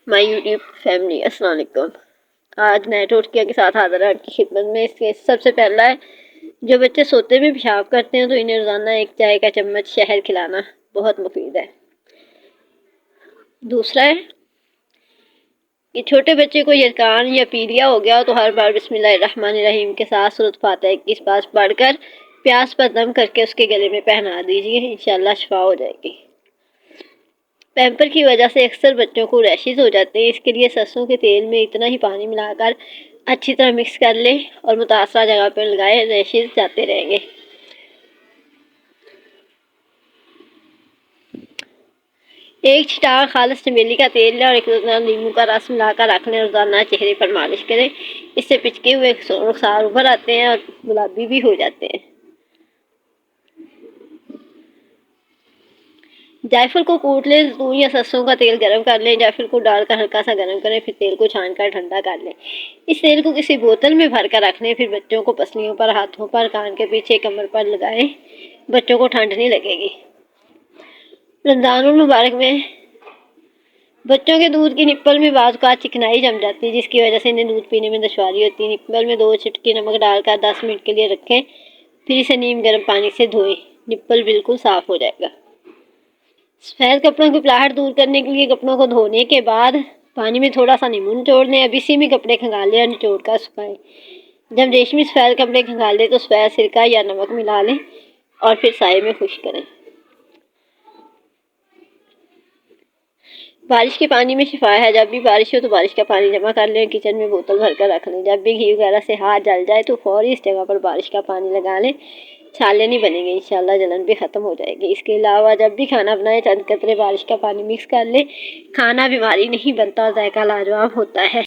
My YouTube family, अस्सलाम वालेकुम। आज नए टोटके के साथ हाजिर है आपकी खिदमत में। इसके सबसे पहला है, जो बच्चे सोते में पेशाब करते हैं तो इन्हें रोज़ाना एक चाय का चम्मच शहद खिलाना बहुत मुफीद है। दूसरा है कि छोटे बच्चे को यरकान या पीलिया हो गया हो तो हर बार बिस्मिल्लाहिर्रहमानिर्रहीम के साथ सूरत फातिहा की पास पढ़कर प्यास पर दम करके उसके गले में पहना दीजिए, इंशाल्लाह शिफा हो जाएगी। पैम्पर की वजह से अक्सर बच्चों को रैशेज हो जाते हैं, इसके लिए सरसों के तेल में इतना ही पानी मिलाकर अच्छी तरह मिक्स कर लें और मुतासरा जगह पर लगाएं, रैशेज जाते रहेंगे। एक छिटाक खालिस चमेली का तेल लें और एक नींबू का रस मिलाकर रख लें, रोजाना चेहरे पर मालिश करें। इससे पिचके हुए रुखसार उभर आते हैं और गुलाबी भी हो जाते हैं। जायफल को कूट लें, जैतून या सरसों का तेल गर्म कर लें, जायफल को डालकर हल्का सा गर्म करें, फिर तेल को छानकर ठंडा कर लें। इस तेल को किसी बोतल में भर कर रख लें, फिर बच्चों को पसलियों पर, हाथों पर, कान के पीछे, कमर पर लगाएं। बच्चों को ठंड नहीं लगेगी। रमजानुल मुबारक में बच्चों के दूध की निप्पल में बाज़ औक़ात चिकनाई जम जाती है, जिसकी वजह से इन्हें दूध पीने में दुश्वारी होती है। निप्पल में 2 चुटकी नमक डालकर 10 मिनट के लिए रखें, फिर इसे नीम गर्म पानी से धोएं। निप्पल बिल्कुल साफ़ हो जाएगा। सफ़ेद कपड़ों की पलाहट दूर करने के लिए कपड़ों को धोने के बाद पानी में थोड़ा सा नींबू निचोड़ लें। अब इसी में कपड़े खंगालें और निचोड़ कर सुखाएं। जब रेशमी सफ़ेद कपड़े खंगाल लें तो सफ़ेद सिरका या नमक मिला लें और फिर साए में खुश्क करें। बारिश के पानी में शिफा है, जब भी बारिश हो तो बारिश का पानी जमा कर लें, किचन में बोतल भर कर रख लें। जब भी घी वगैरह से हाथ जल जाए तो फौरी इस जगह पर बारिश का पानी लगा लें, छाले नहीं बनेंगे, इंशाल्लाह जलन भी ख़त्म हो जाएगी। इसके अलावा जब भी खाना बनाए चंद कतरे बारिश का पानी मिक्स कर लें। खाना बीमारी नहीं बनता और जायका लाजवाब होता है।